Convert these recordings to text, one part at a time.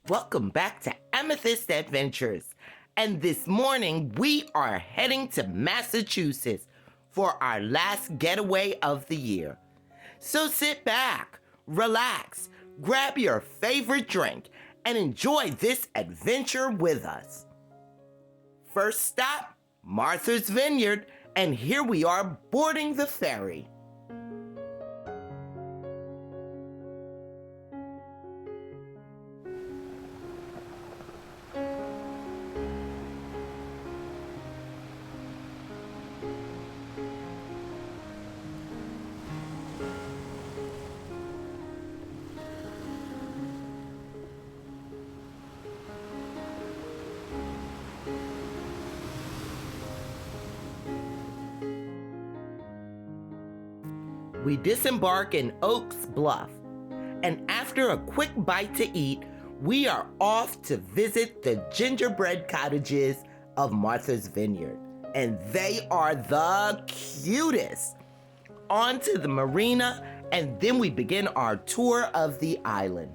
Welcome back to Amethyst Adventures. And this morning we are heading to Massachusetts for our last getaway of the year. So sit back, relax, grab your favorite drink, and enjoy this adventure with us. First stop, Martha's Vineyard, and here we are boarding the ferry. We disembark in Oaks Bluff, and after a quick bite to eat, we are off to visit the gingerbread cottages of Martha's Vineyard, and they are the cutest. On to the marina, and then we begin our tour of the island.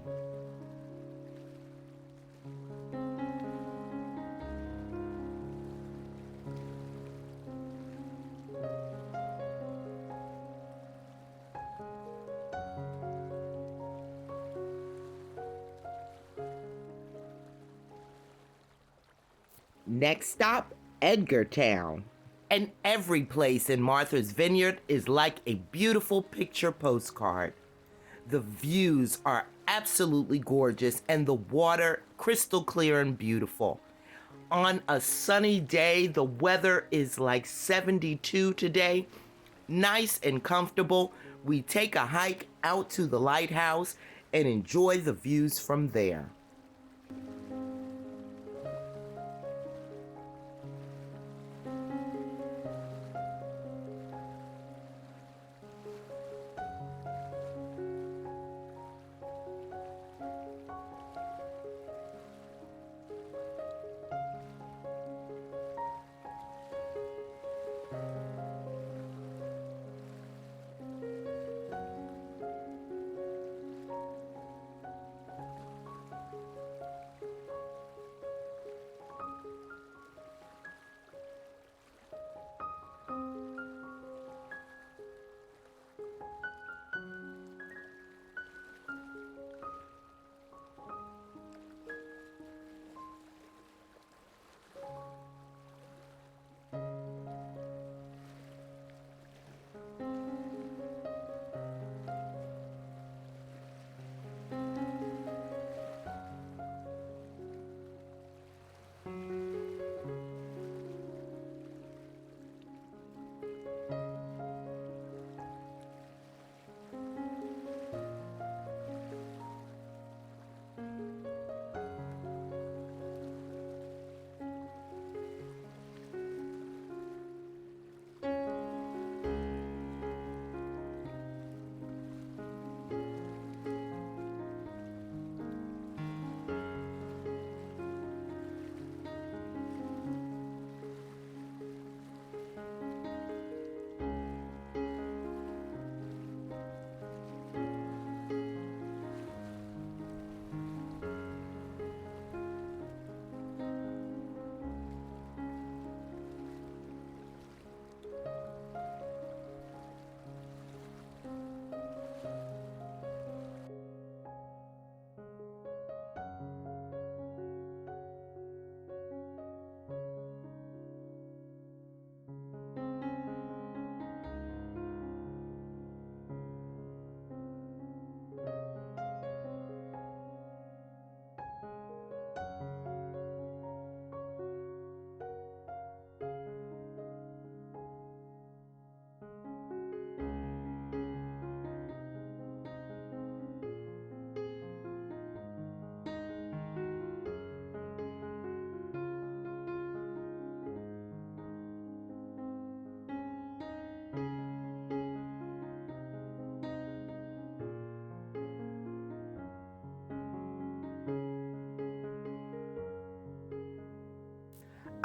Next stop, Edgartown. And every place in Martha's Vineyard is like a beautiful picture postcard. The views are absolutely gorgeous and the water crystal clear and beautiful. On a sunny day, the weather is like 72 today. Nice and comfortable. We take a hike out to the lighthouse and enjoy the views from there.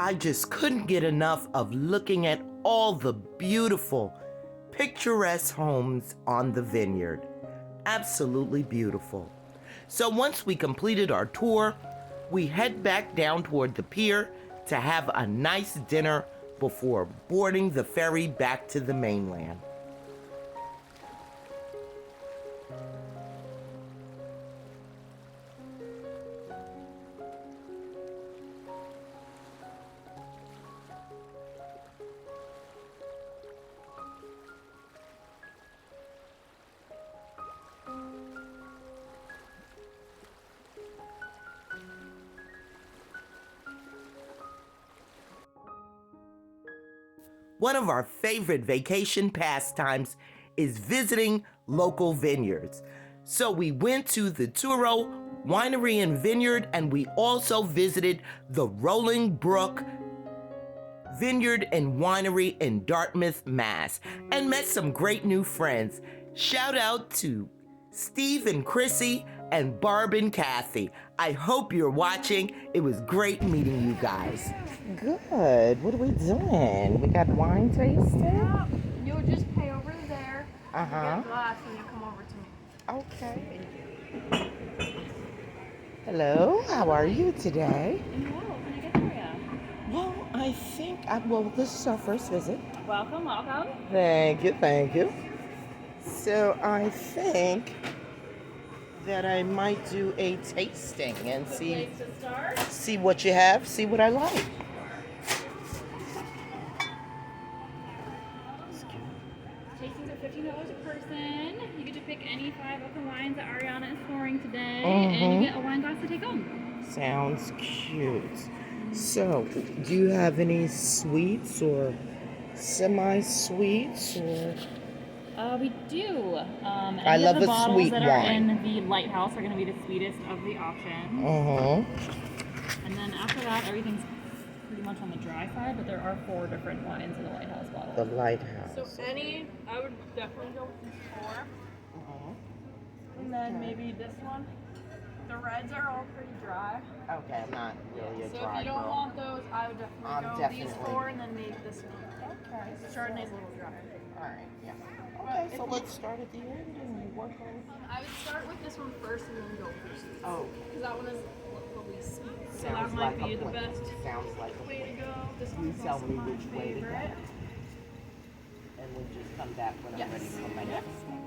I just couldn't get enough of looking at all the beautiful, picturesque homes on the vineyard. Absolutely beautiful. So once we completed our tour, we head back down toward the pier to have a nice dinner before boarding the ferry back to the mainland. One of our favorite vacation pastimes is visiting local vineyards. So we went to the Turo Winery and Vineyard, and we also visited the Rolling Brook Vineyard and Winery in Dartmouth, Mass, and met some great new friends. Shout out to Steve and Chrissy and Barb and Kathy. I hope you're watching. It was great meeting you guys. Good. What are we doing? We got wine tasting? Yeah, you'll just pay over there. Uh-huh. You get a glass and you come over to me. Okay. Hello, how are you today? Well, what can I get for you? Well, I think, this is our first visit. Welcome, welcome. Thank you, thank you. So I think that I might do a tasting and see what you have, see what I like. Tastings are $15 a person. You get to pick any 5 open wines that Ariana is pouring today, Mm-hmm. and you get a wine glass to take home. Sounds cute. So, do you have any sweets or semi-sweets or? We do. I love the a bottles sweet that wine. are in the Lighthouse are going to be the sweetest of the options. Uh-huh. And then after that, everything's pretty much on the dry side, but there are 4 different wines in the Lighthouse bottle. The Lighthouse. So I would definitely go with these 4. Uh-huh. And then maybe this one. The reds are all pretty dry. Okay, I'm not really a So dry if you don't girl. want those, I would definitely go these 4 and then maybe this one. Okay. Chardonnay's a little dry. Alright, yeah. Okay, so let's start at the end and work on. I would start with this one first and then go first. Oh. Because that one is the least sweet. So Sounds that might like be a the plan. best Sounds like a way to plan. go. This You one's tell also me my which way to go. favorite. And we'll just come back when I'm ready for my next one.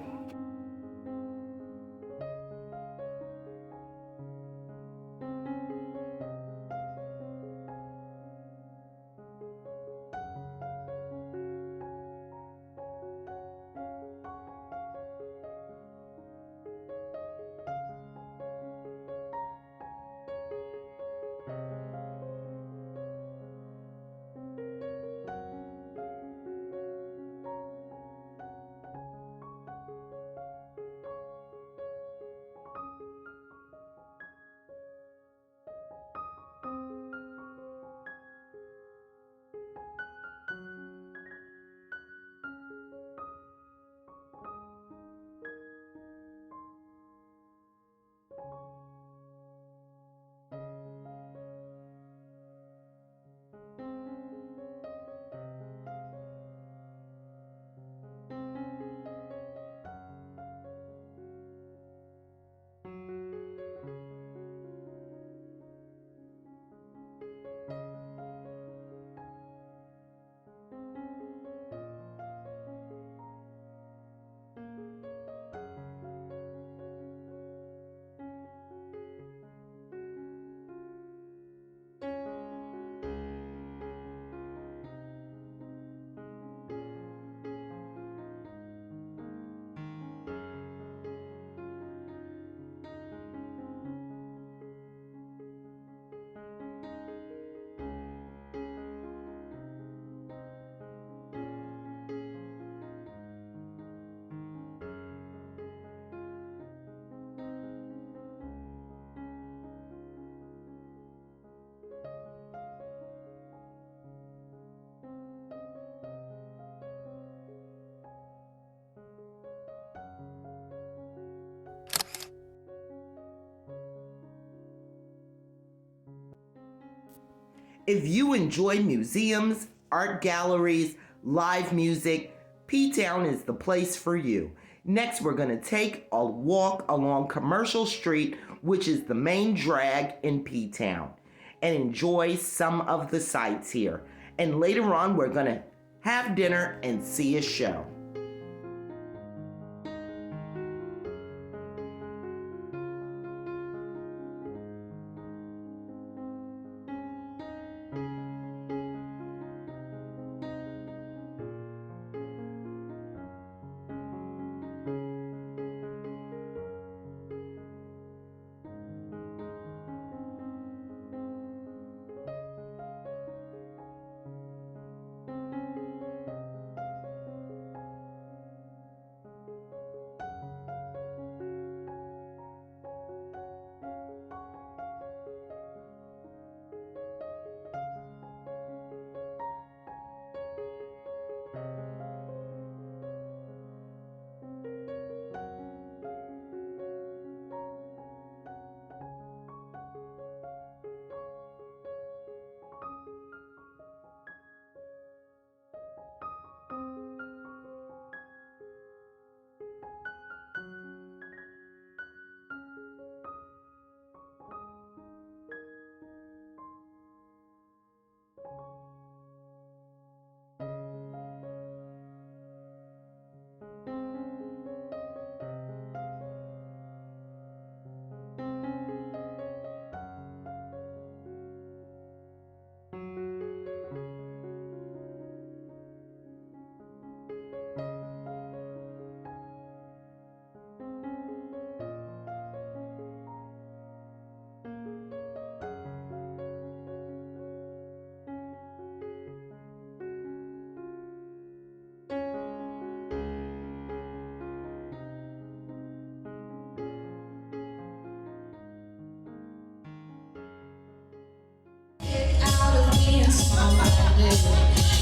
If you enjoy museums, art galleries, live music, P-Town is the place for you. Next, we're going to take a walk along Commercial Street, which is the main drag in P-Town, and enjoy some of the sights here. And later on, we're going to have dinner and see a show.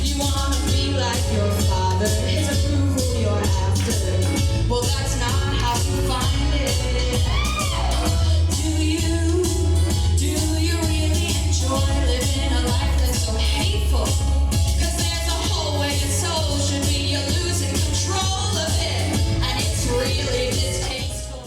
You wanna be like your father, it's approval you're after. Well, that's not how you find it. Do you really enjoy living a life that's so hateful? 'Cause there's a hole where your soul should be, you're losing control of it, and it's really distasteful.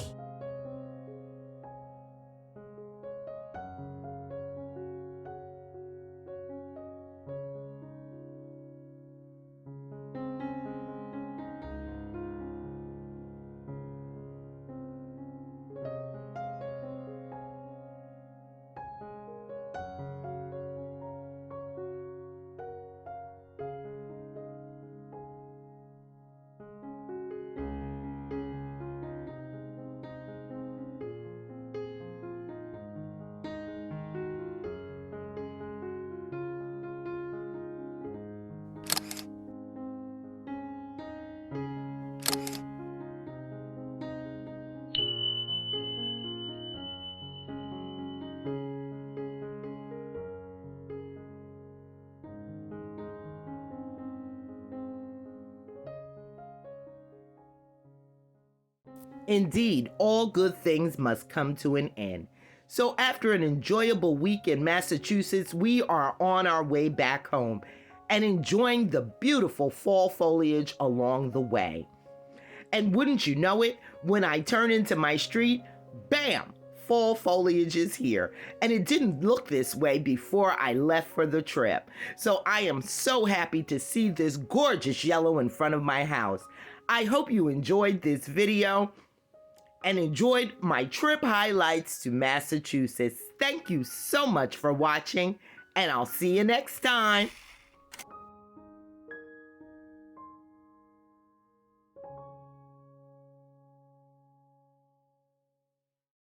Indeed, all good things must come to an end. So after an enjoyable week in Massachusetts, we are on our way back home and enjoying the beautiful fall foliage along the way. And wouldn't you know it, when I turn into my street, bam, fall foliage is here. And it didn't look this way before I left for the trip. So I am so happy to see this gorgeous yellow in front of my house. I hope you enjoyed this video and enjoyed my trip highlights to Massachusetts. Thank you so much for watching, and I'll see you next time.